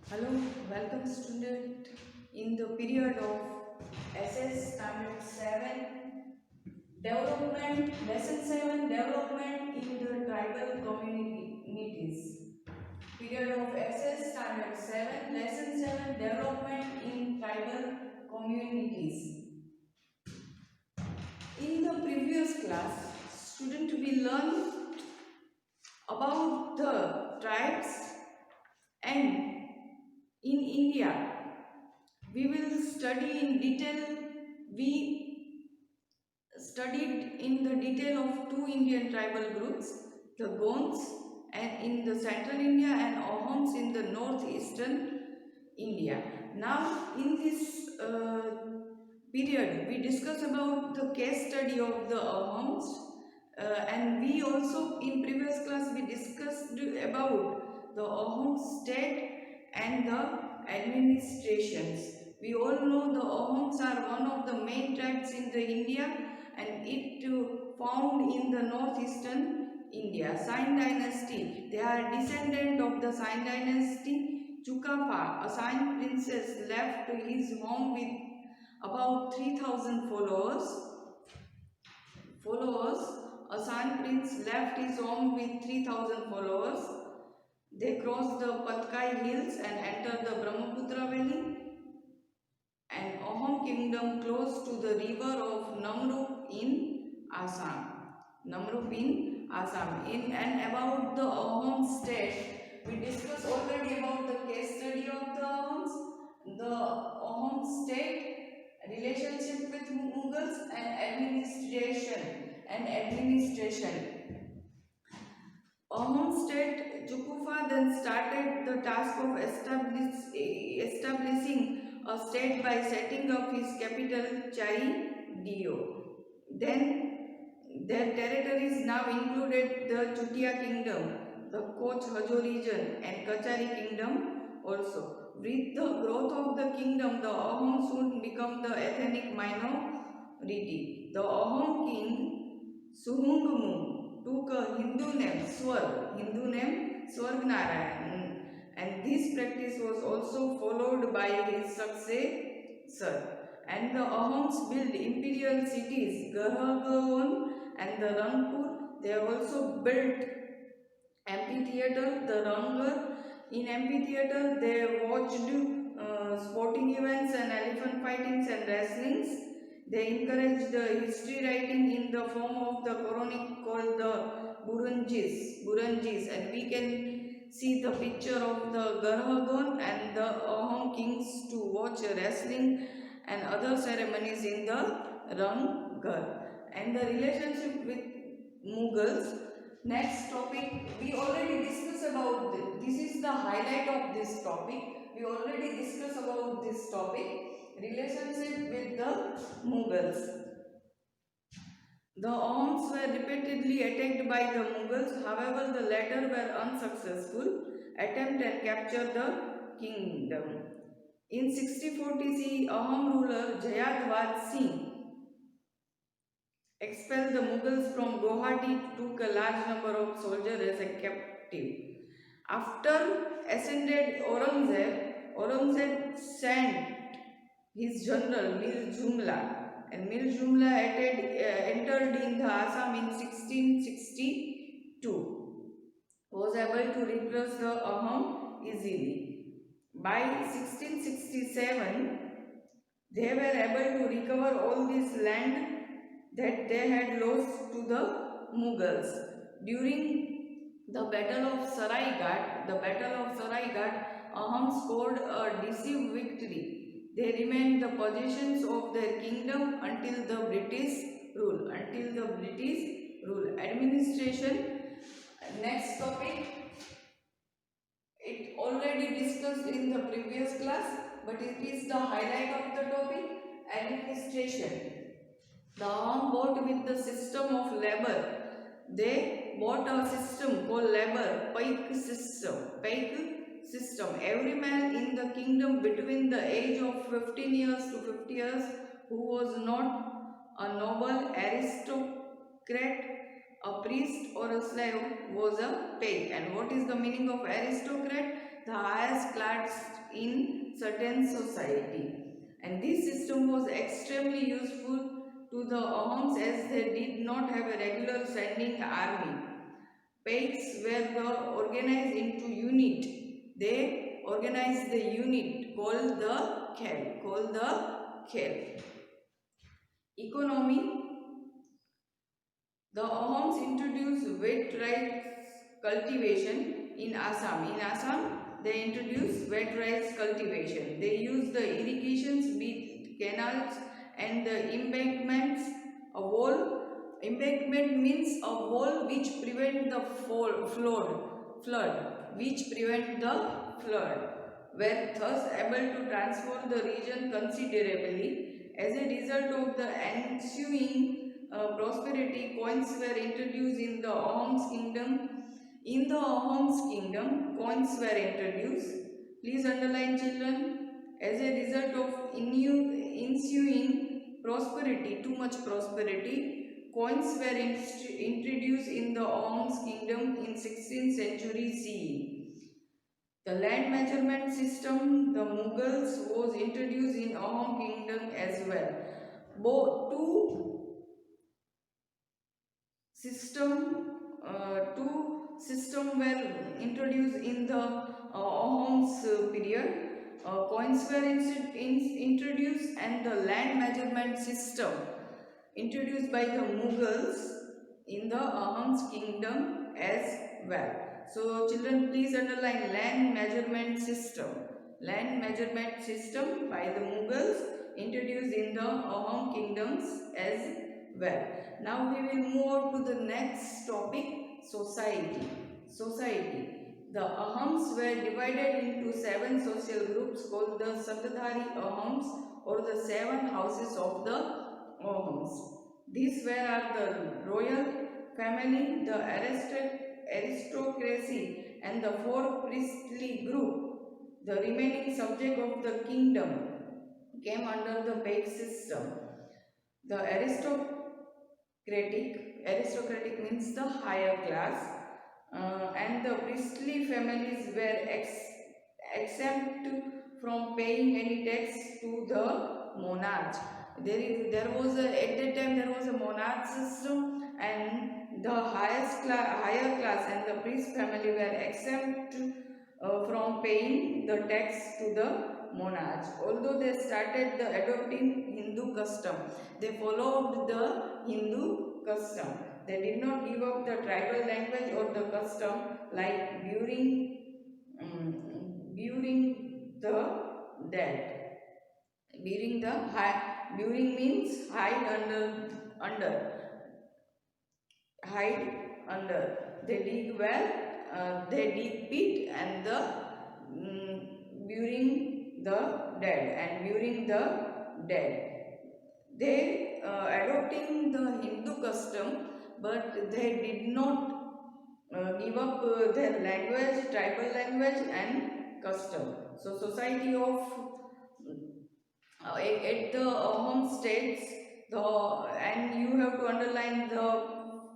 Hello, welcome student in the period of SS Standard 7 Development, Lesson 7 Development in the Tribal Communities. Period of SS Standard 7 Lesson 7 Development in Tribal Communities. In the previous class, student we learned about the tribes, and in India we will study in detail. We studied in the detail of two Indian tribal groups, the Gonds and in the central India and Ahoms in the northeastern India. Now in this period we discuss about the case study of the Ahoms, and we also in previous class we discussed about the Ahom state and the administrations. We all know the Ahoms are one of the main tribes in the India, and it found in the northeastern India. Sine dynasty, they are descendant of the Sine dynasty. Chukafa, a Sine princess, left his home with about 3000 followers. A Sine prince left his home with 3000 followers. They crossed the Patkai hills and entered the Brahmaputra valley, an Ahom kingdom close to the river of Namrup in Assam. Namrup in Assam. In and about the Ahom state, we discussed already about the case study of the Ahoms, the Ahom state, relationship with Mughals, and administration. Ahom state Chukufa then started the task of establishing a state by setting up his capital Chai Dio. Then their territories now included the Chutia kingdom, the Koch Hajo region and Kachari kingdom also. With the growth of the kingdom, the Ahom soon become the ethnic minority. The Ahom king Suhungmu took a Hindu name Swargnarayan, and this practice was also followed by his successor. And the Ahoms built imperial cities, Garhagaon and the Rangpur. They also built amphitheater, the Rangar. In amphitheater, they watched sporting events and elephant fightings and wrestlings. They encouraged the history writing in the form of the Quranic called the Buranjis, and we can see the picture of the Garhagon and the Ahom kings to watch wrestling and other ceremonies in the Rangar. And the relationship with Mughals. Next topic, we already discussed about this. This is the highlight of this topic. We already discussed about this topic, relationship with the Mughals. The Ahoms were repeatedly attacked by the Mughals, however the latter were unsuccessful attempt and captured the kingdom. In 6040 CE, Ahom ruler Jayadvad Singh expelled the Mughals from Guwahati, took a large number of soldiers as a captive. After ascended Aurangzeb sent his general Mir Jumla, and Mir Jumla entered in the Assam in 1662. Was able to repress the Ahom easily. By 1667, they were able to recover all this land that they had lost to the Mughals. During the Battle of Saraighat, Ahom scored a decisive victory. They remained the possessions of their kingdom until the British rule. Administration. Next topic. It already discussed in the previous class, but it is the highlight of the topic. Administration. The Ahom bought with the system of labor. They bought a system called labor, Paik system. Every man in the kingdom between the age of 15 years to 50 years who was not a noble, aristocrat, a priest or a slave was a paik. And what is the meaning of aristocrat? the highest class in certain society. And this system was extremely useful to the Ahoms as they did not have a regular standing army. Paiks were organized into unit. They organized the unit called the khel. Economy. The Ahoms introduced wet rice cultivation in Assam. In Assam, they introduced wet rice cultivation. They used the irrigations with canals and the embankments. A wall. Embankment means a wall which prevent the flood, were thus able to transform the region considerably. As a result of the ensuing prosperity, coins were introduced in the Ahoms kingdom. In the Ahoms kingdom, coins were introduced. Please underline, children. As a result of ensuing prosperity, too much prosperity, coins were introduced in the Ahoms kingdom in 16th century CE. The land measurement system, the Mughals, was introduced in Ahom kingdom as well. Both two system were introduced in the Ahom's period. Coins were introduced and the land measurement system introduced by the Mughals in the Ahom's kingdom as well. So children, please underline land measurement system. Land measurement system by the Mughals introduced in the Ahom kingdoms as well. Now we will move on to the next topic, society. The Ahoms were divided into 7 social groups called the Satadhari Ahoms, or the 7 houses of the Ahoms. These were the royal family, the aristocracy, and the 4 priestly group. The remaining subject of the kingdom came under the Paik system. The aristocratic means the higher class, and the priestly families were exempt from paying any tax to the monarch. There was at that time there was a monarch system, and the higher class and the priest family were exempt from paying the tax to the monarch. Although they started adopting Hindu custom, they followed the Hindu custom. They did not give up the tribal language or the custom like burying the dead. Burying means hide under. They dig well, they dig pit, and burying the dead. They adopting the Hindu custom, but they did not give up their language, tribal language and custom. So society of at the home states, and you have to underline the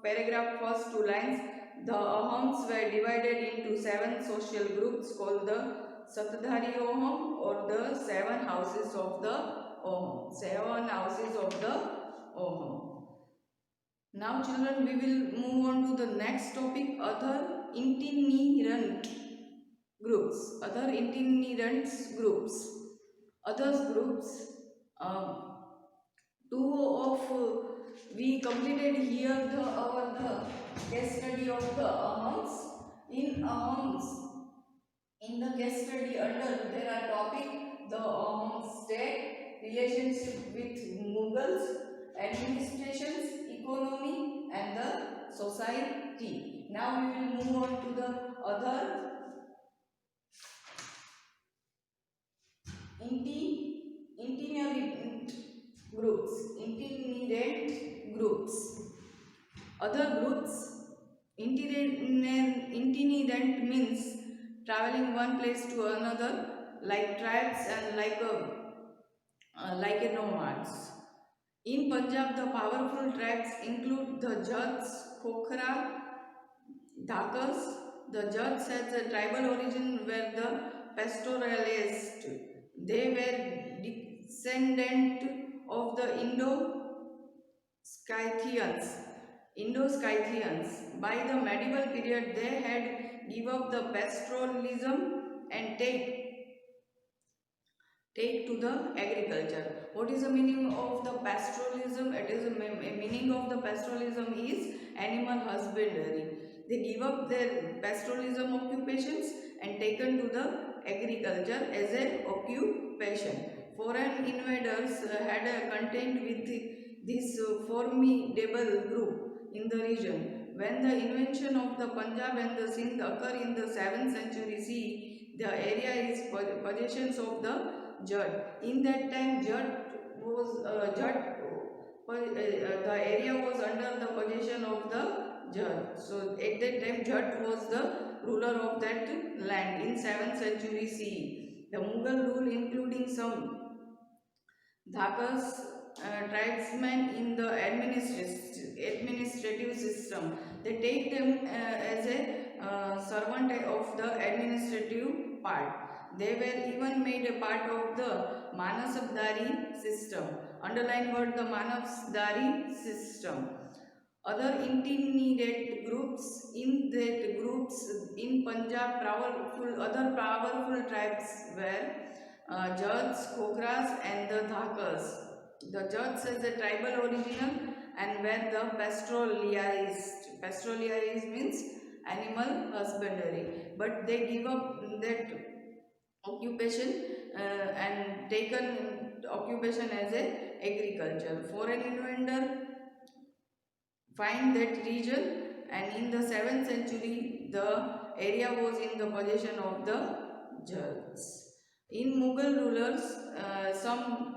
paragraph first 2 lines. The Ahoms were divided into 7 social groups called the Satadhari Ahom, or the 7 houses of the Ahom. 7 houses of the Ahom. Now children, we will move on to the next topic, other itinerant groups. Others groups. We completed here the case study of the Ahoms. In the case study under there are topic the Ahom state, relationship with Mughals, administrations, economy and the society. Now we will move on to the other itinerant groups. Other groups, itinerant means traveling one place to another, like tribes and like a nomads. In Punjab, the powerful tribes include the Jats, Khokhara, Dhakas, The judge says the tribal origin were the pastoralists. They were descendant of the Scythians. Indo-Scythians. By the medieval period, they had give up the pastoralism and take to the agriculture. What is the meaning of the pastoralism? It is a meaning of the pastoralism is animal husbandry. They give up their pastoralism occupations and taken to the agriculture as an occupation. Foreign invaders had a contact with this formidable group in the region. When the invention of the Punjab and the Sindh occur in the 7th century CE, the area is possessions of the Jat. In that time, the area was under the possession of the Jat. So at that time, Jat was the ruler of that land in 7th century CE. The Mughal rule, including some Dhakas tribesmen in the administrative system. They take them as a servant of the administrative part. They were even made a part of the Manasabdari system. Underline word the Manasabdari system. Other intermediate groups in Punjab, other powerful tribes were Jats, Khokras and the Dhakas. The Jats is the tribal original and were the pastoralists. Pastoralists means animal husbandry. But they give up that occupation and taken occupation as a agriculture. Foreign invader find that region, and in the 7th century the area was in the possession of the Jats. In Mughal rulers, some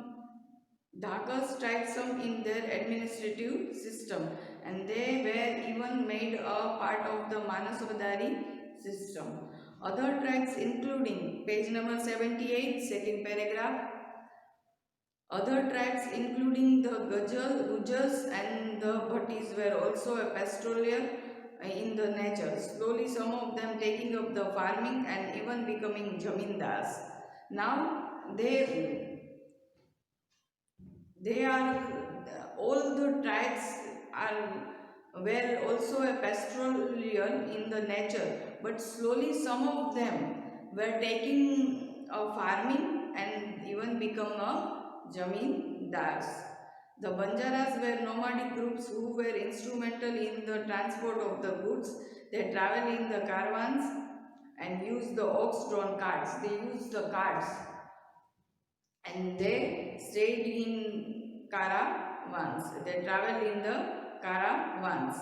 Dhakas tried some in their administrative system, and they were even made a part of the Manasabdari system. Other tribes including page number 78, second paragraph. Other tribes including the Gujars and the Bhattis were also a pastoral in the nature. Slowly some of them taking up the farming and even becoming Jamindars. Now they are all the tribes were also a pastoral in the nature, but slowly some of them were taking farming and even become a Jamindars. The Banjaras were nomadic groups who were instrumental in the transport of the goods. They travel in the caravans and use the ox-drawn carts. They use the carts and they stayed in caravans. They travel in the caravans.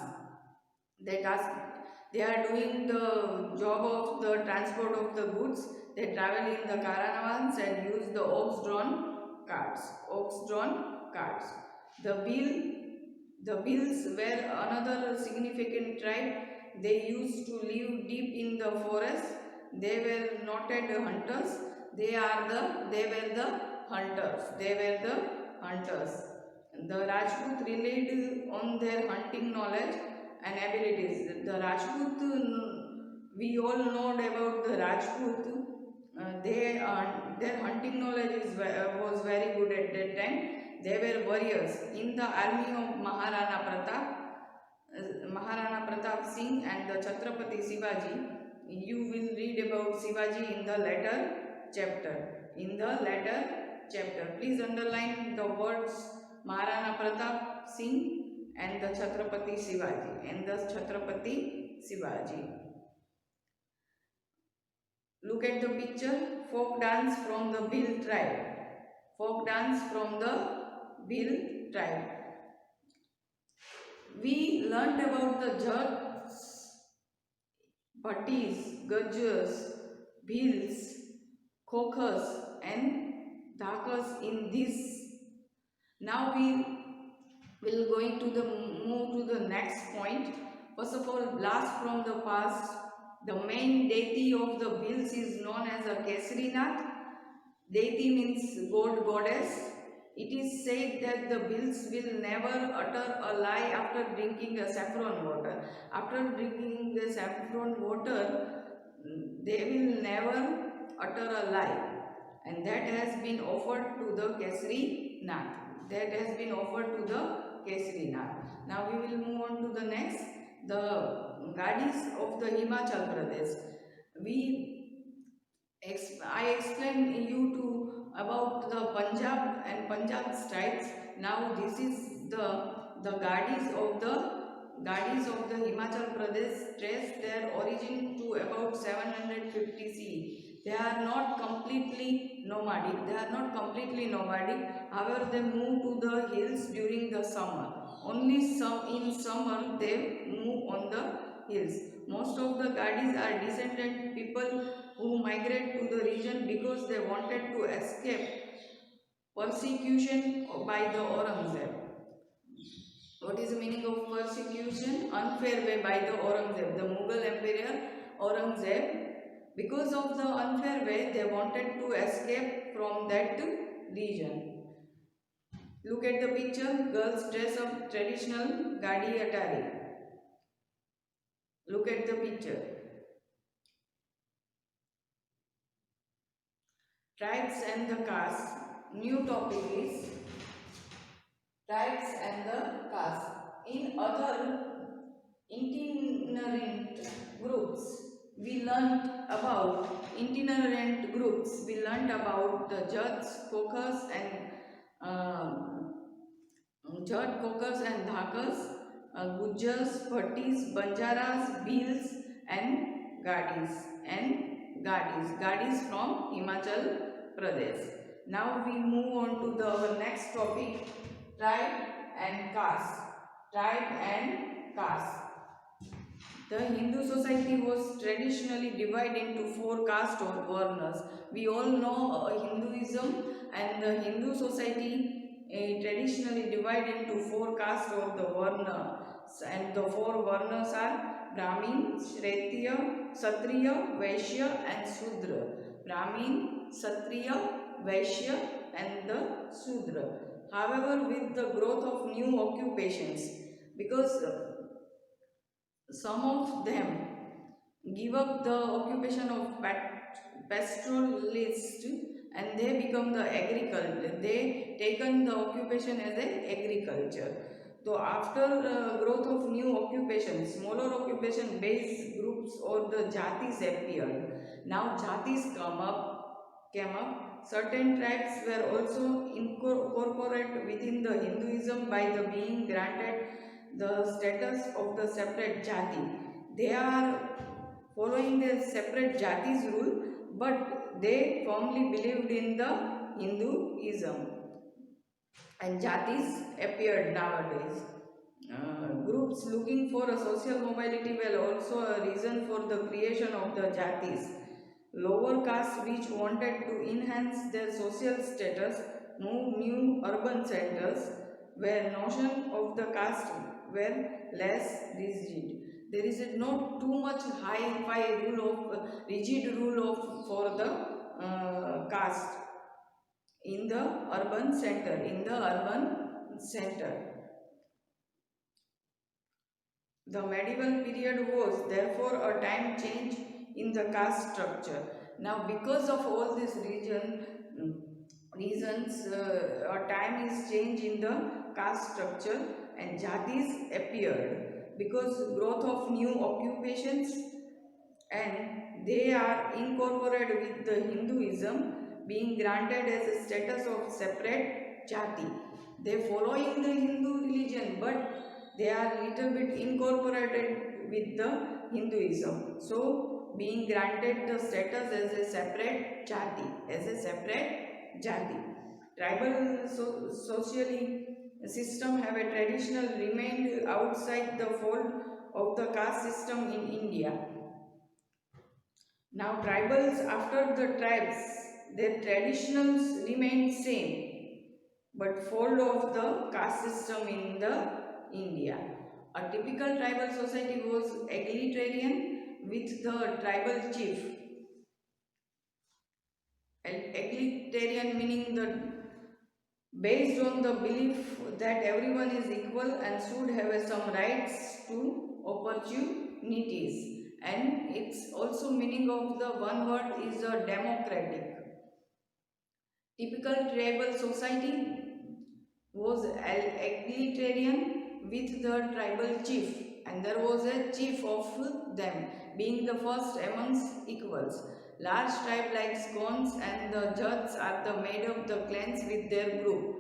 They are doing the job of the transport of the goods. They travel in the caravans and use the ox-drawn carts. The Bhils were another significant tribe. They used to live deep in the forest. They were noted hunters. They were the hunters. The Rajput relied on their hunting knowledge and abilities. The Rajput, we all know about the Rajput. Their hunting knowledge was very good at that time. They were warriors in the army of Maharana Pratap Singh and the Chhatrapati Shivaji. You will read about Shivaji in the later chapter. Please underline the words Maharana Pratap Singh and the Chhatrapati Shivaji. Look at the picture. Folk dance from the Bhil tribe. We learned about the Jats, Bhattis, Gujars, Bhils, Khokhars and Dhakas in this. Now we will move to the next point. First of all, blast from the past. The main deity of the Bhils is known as a Kesarinath. Deity means god, goddess. It is said that the Bills will never utter a lie after drinking a saffron water. After drinking the saffron water, they will never utter a lie. And that has been offered to the Kesari Nath. That has been offered to the Kesari Nath. Now we will move on to the next, the Gadis of the Himachal Pradesh. I explained you to about the Punjab and Punjab tribes. Now this is the Gadis of the Himachal Pradesh trace their origin to about 750 CE. They are not completely nomadic. They are not completely nomadic. However, they move to the hills during the summer. Only some in summer they move on the hills. Most of the Gadis are descendant people who migrate to the region because they wanted to escape persecution by the Aurangzeb. What is the meaning of persecution? Unfair way by the Aurangzeb, the Mughal Emperor Aurangzeb. Because of the unfair way, they wanted to escape from that region. Look at the picture, girls dress up traditional Gadi attire. Look at the picture. Tribes and the castes. New topic is tribes and the castes. In other itinerant groups, we learned about itinerant groups. We learned about the Jats, Kokas and Dhakas, Gujars, Bhattis, Banjaras, Bhils and Gadis Gadis from Himachal Pradesh. Now we move on to the next topic, tribe and caste. Tribe and caste. The Hindu society was traditionally divided into four castes or varnas. We all know Hinduism, and the Hindu society traditionally divided into four castes or the varna. And the four varnas are Brahmin, Kshatriya, Satriya, Vaishya and Sudra. Brahmin, Satriya, Vaishya and the Sudra. However, with the growth of new occupations, because some of them give up the occupation of pastoralist and they become the agriculture. They taken the occupation as a agriculture. So after growth of new occupations, smaller occupation based groups or the jatis appeared. Now jatis came up. Certain tribes were also incorporated within the Hinduism by the being granted the status of the separate jati. They are following the separate jati's rule, but they firmly believed in the Hinduism. And jatis appeared nowadays. Groups looking for a social mobility were also a reason for the creation of the jatis. Lower castes which wanted to enhance their social status moved new urban centers where notion of the caste were less rigid. There is not too much high-fi rule of rigid rule of for the caste in the urban center. The medieval period was therefore a time change in the caste structure. Now, because of all these reasons, a time is changed in the caste structure and jatis appeared because growth of new occupations and they are incorporated with the Hinduism being granted as a status of separate jati. They following the Hindu religion but they are little bit incorporated with the Hinduism. So being granted the status as a separate jati, Tribal socially system have a traditional remained outside the fold of the caste system in India. Now tribals after the tribes, their traditionals remained same, but fold of the caste system in the India. A typical tribal society was egalitarian with the tribal chief. Egalitarian meaning based on the belief that everyone is equal and should have some rights to opportunities. And it's also meaning of the one word is a democratic. Typical tribal society was egalitarian with the tribal chief, and there was a chief of them, being the first amongst equals. Large tribe like Scones and the Jats are the made of the clans with their group.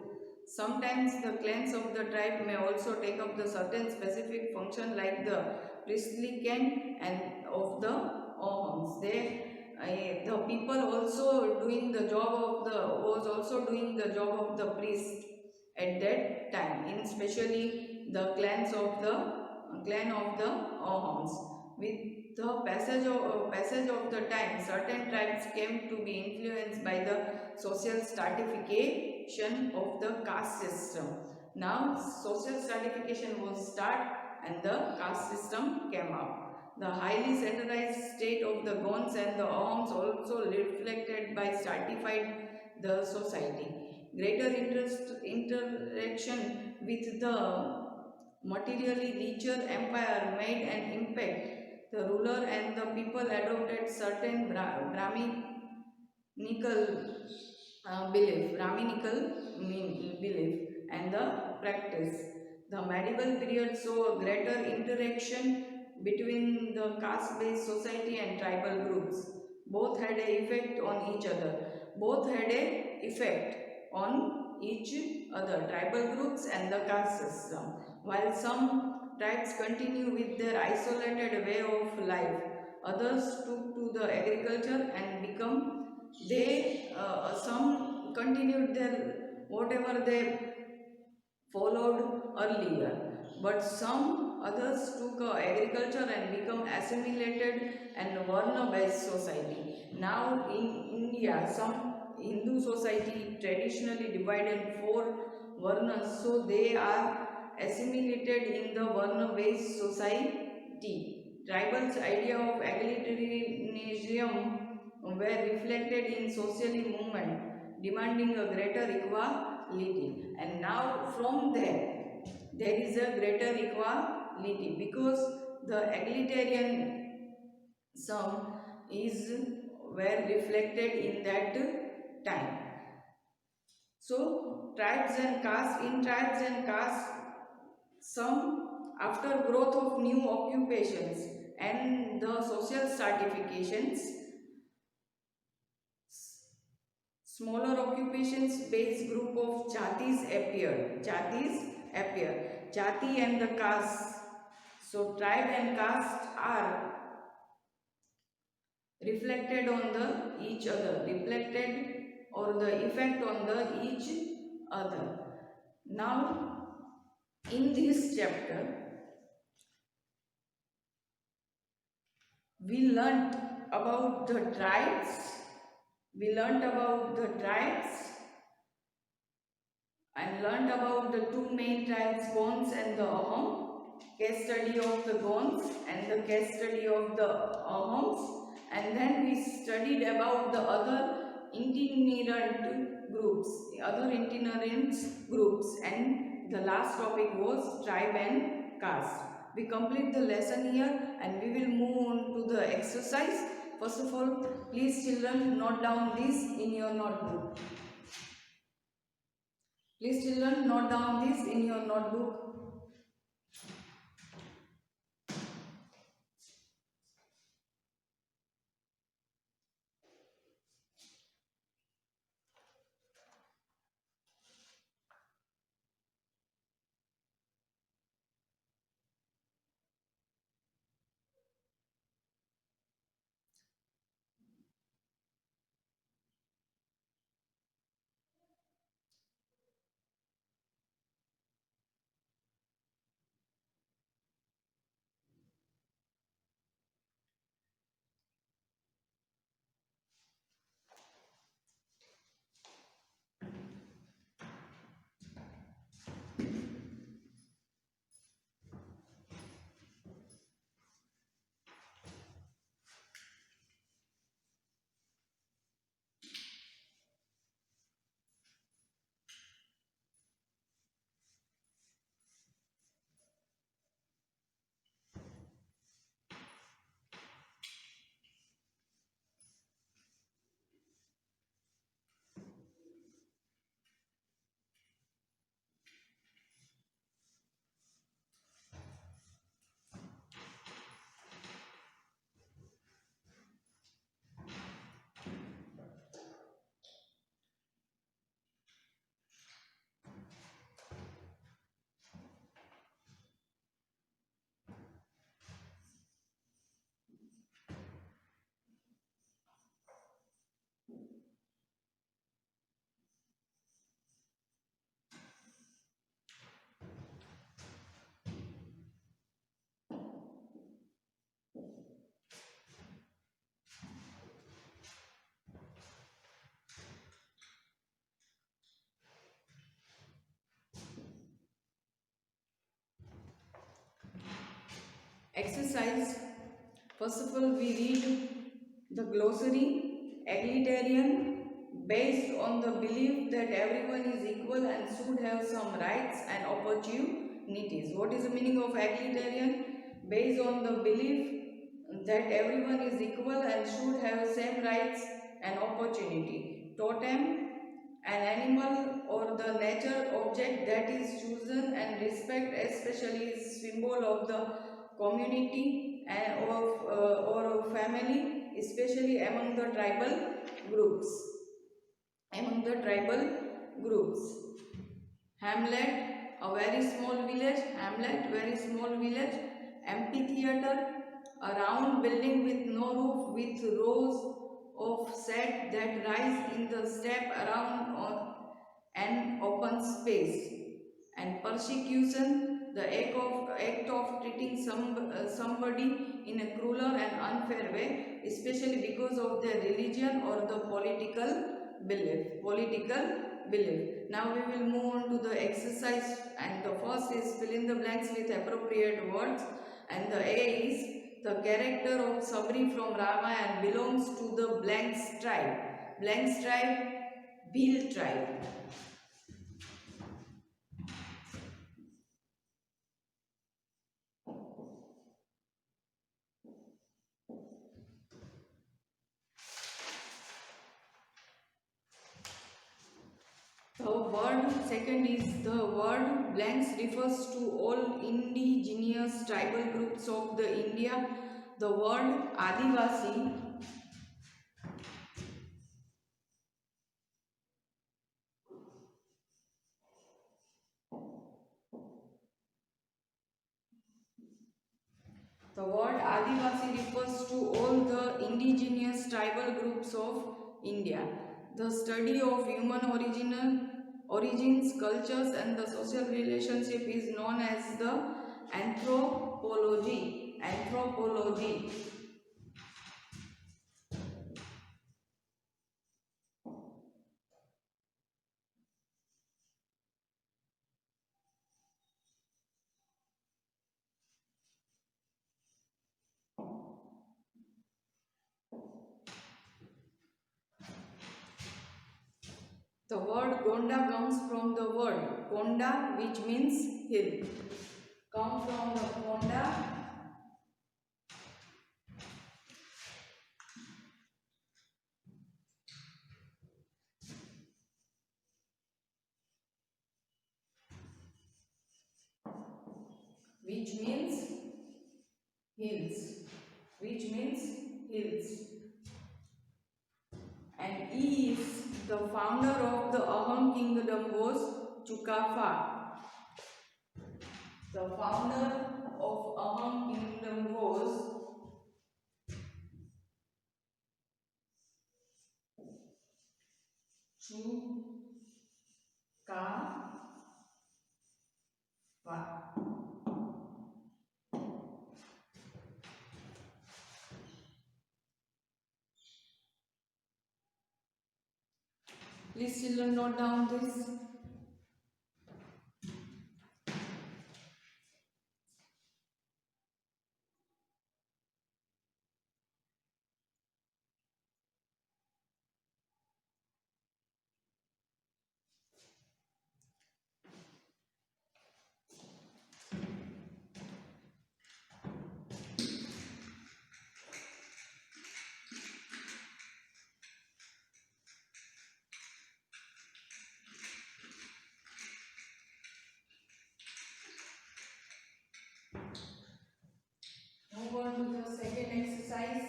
Sometimes the clans of the tribe may also take up the certain specific function like the priestly clan and of the Ohms. The people also doing the job of the was also doing the job of the priest at that time, in especially the clan of the Ahoms. With the passage of the time, certain tribes came to be influenced by the social stratification of the caste system. Now, social stratification was start and the caste system came up. The highly centralized state of the Gons and the Ahoms also reflected by stratified the society. Greater interaction with the materially richer empire made an impact. The ruler and the people adopted certain Brahminical belief and the practice. The medieval period saw a greater interaction between the caste-based society and tribal groups. Both had a effect on each other. Both had a effect on each other, tribal groups and the caste system. While some tribes continue with their isolated way of life, others took to the agriculture and become they some continued their whatever they followed earlier, but some others took agriculture and become assimilated and Varna-based society. Now in India, some Hindu society traditionally divided four Varnas, so they are assimilated in the Varna-based society. Tribal's idea of egalitarianism were reflected in social movement, demanding a greater equality. And now from there is a greater equality because the egalitarian sum is were reflected in that time. So tribes and castes, in tribes and castes, some after growth of new occupations and the social stratifications, smaller occupations based group of jatis appeared. Jati and the caste. So tribe and caste are reflected on the each other, reflected or the effect on the each other. Now in this chapter we learnt about the tribes. We learnt about the tribes and learnt about the two main tribes, Gons and the Ahom, case study of the Gons and the case study of the Ahoms, and then we studied about the other itinerant groups, and the last topic was tribe and caste. We complete the lesson here and we will move on to the exercise. First of all, please children note down this in your notebook. Please children note down this in your notebook. Exercise. First of all, we read the glossary. Egalitarian, based on the belief that everyone is equal and should have some rights and opportunities. What is the meaning of egalitarian? Based on the belief that everyone is equal and should have same rights and opportunity. Totem, an animal or the nature object that is chosen and respect, especially is symbol of the community and or family, especially among the tribal groups. Among the tribal groups. Hamlet, a very small village. Hamlet, very small village. Amphitheater, a round building with no roof, with rows of set that rise in the step around on an open space. And persecution, the act of treating somebody in a crueler and unfair way, especially because of their religion or the political belief. Now we will move on to the exercise, and the first is fill in the blanks with appropriate words, and the A is the character of Sabri from Ramayana belongs to the blanks tribe. Blanks tribe, Bhil tribe. The word second is the word blanks refers to all indigenous tribal groups of the India. The word Adivasi, refers to all the indigenous tribal groups of India. The study of human origins, cultures and the social relationship is known as the anthropology. The word Gonda comes from the word Konda, which means hill. Come from the Konda, which means hills. And E is the founder of the Ahom kingdom was Chukafa. The founder of Ahom kingdom was Chukafa. Please children note down this. Move on to the second exercise.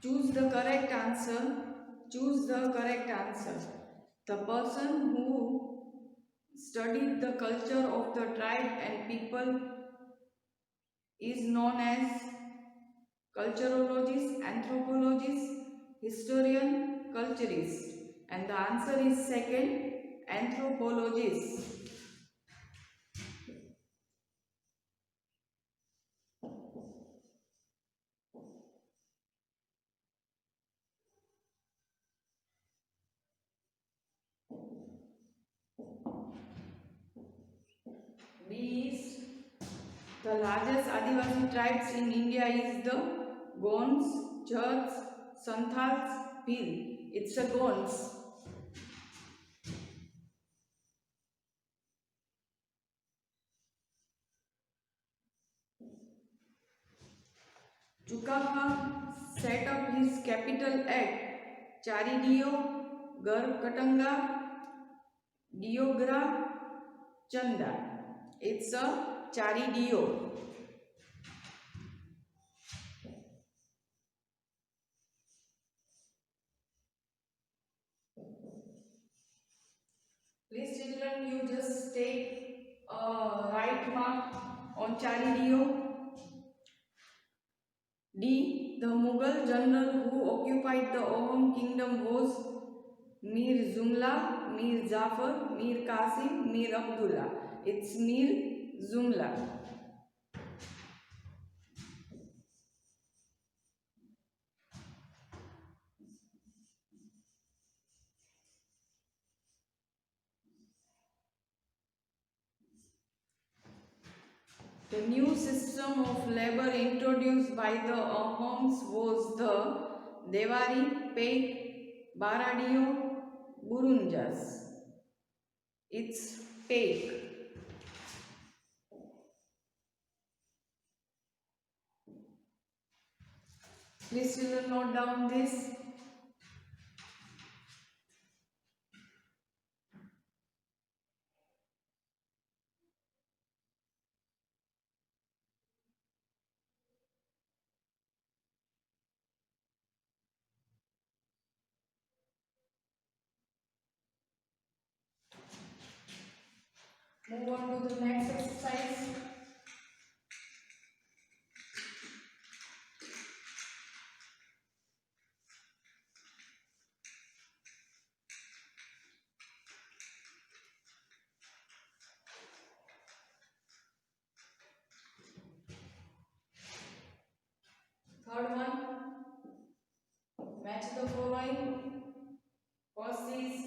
Choose the correct answer. The person who studied the culture of the tribe and people is known as culturologist, anthropologist, historian, culturist. And the answer is second, anthropologist. is the largest Adivasi tribes in India is the Gonds, Jats, Santals, Bhil. It's a Gonds. Chukaha set up his capital at Charidio, Garkatanga, Diogra, Chanda. It's a Charidio. Please children, you just take a right mark on Charidio. D. The Mughal general who occupied the Ahom kingdom was Mir Jumla, Mir Jafar, Mir Qasim, Mir Abdullah. It's Mir Jumla. The new system of labor introduced by the Ahoms was the Devari, Peik, Baradio, Burunjas. It's Peik. Please children note down this. Move on to the next exercise. Third one, match the following. First is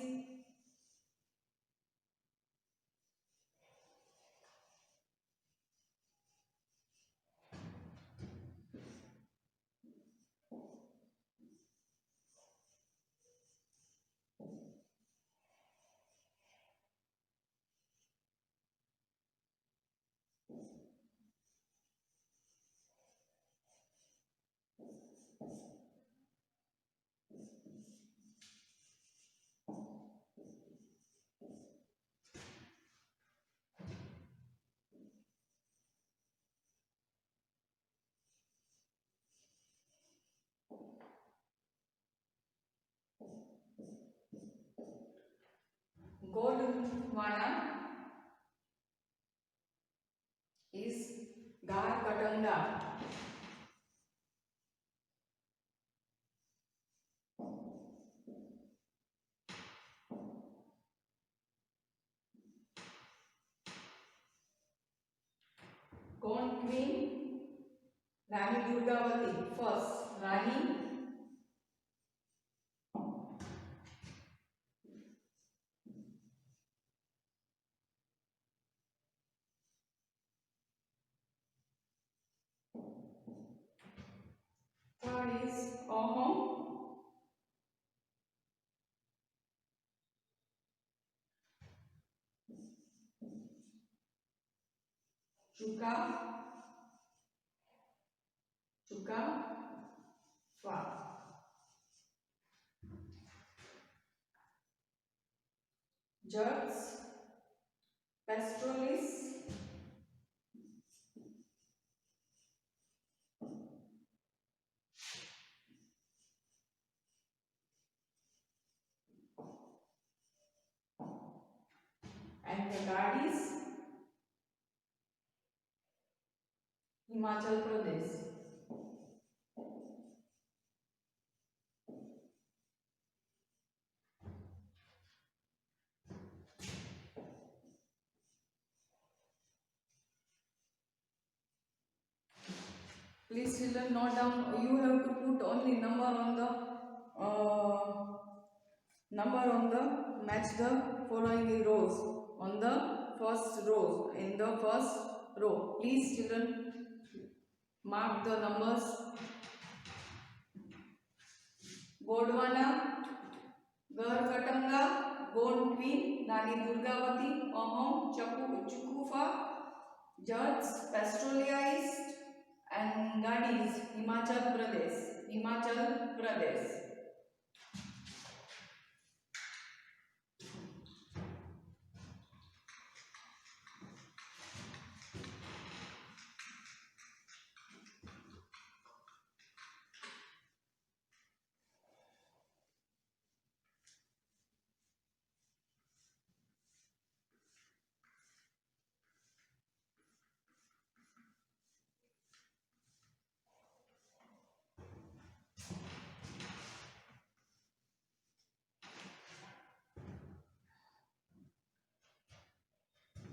Godwana is Garkatanga. Gone Queen Rani Durgavati. First Rani, third is Ahom, Chuka, Chuka, Fa. Judges, Pastoralists, and the Gadis, Himachal Pradesh. Please children note down. You have to put only number on the match the following rows on the first row. In the first row, please children mark the numbers. Gondwana, Garhakatanga, Gond queen, Nani Durgavati, Ahom, चुकुफा, जट्स, पेस्टोलियाइस्ट and Gadis, Himachal Pradesh. Himachal Pradesh.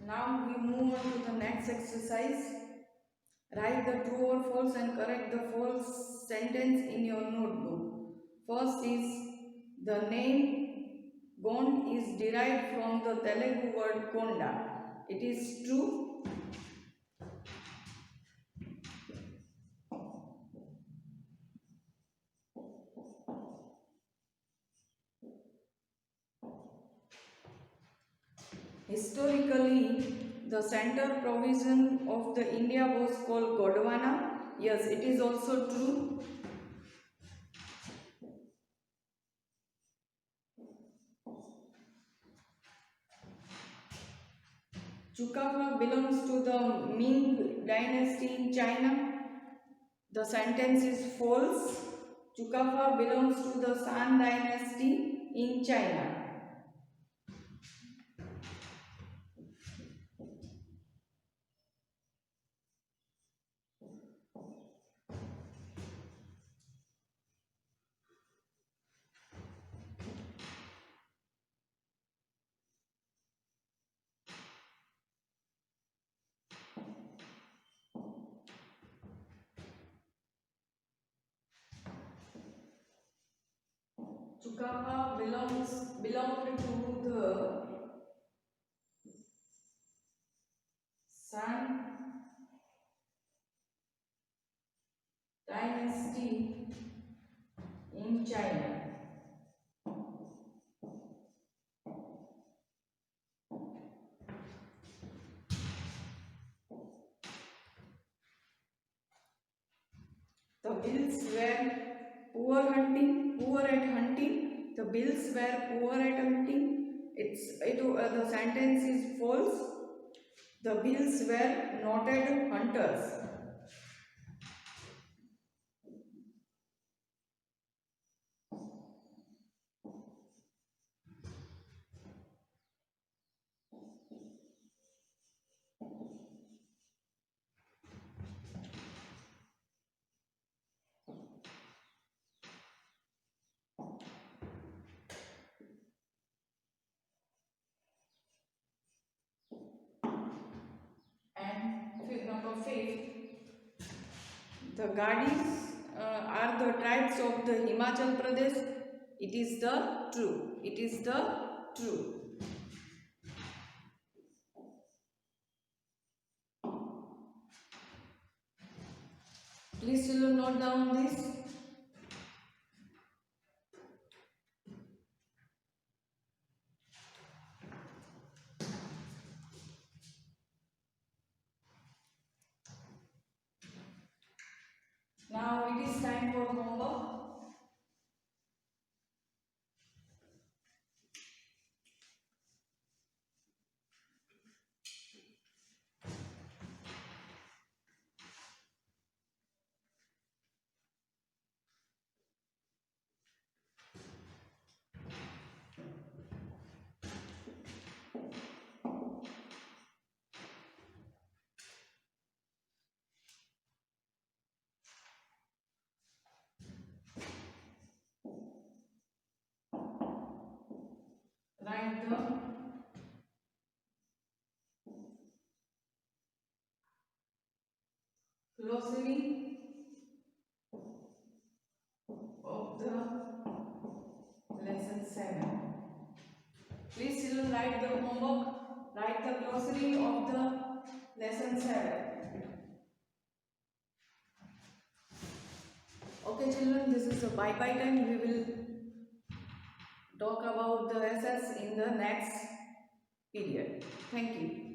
Now we move on to the next exercise. Write the true or false and correct the false sentence in your notebook. First is the name Gond is derived from the Telugu word Konda. It is true. Historically, the center provision of the India was called Gondwana. Yes, it is also true. Chukafa belongs to the Ming dynasty in China. The sentence is false. Chukafa belongs to the San dynasty in China. Chukafa belonged to the San dynasty in China. The Bills were poor at hunting. The Bills were poor at hunting. The sentence is false. The Bills were noted hunters. Number 5, the Gadis are the tribes of the Himachal Pradesh. It is the true. It is the true. Please children note down this. Now it is time for homework. Write the glossary of the lesson 7. Please children write the homework. write the glossary of the lesson 7. Okay children, this is a bye-bye time. We will talk about the lessons in the next period. Thank you.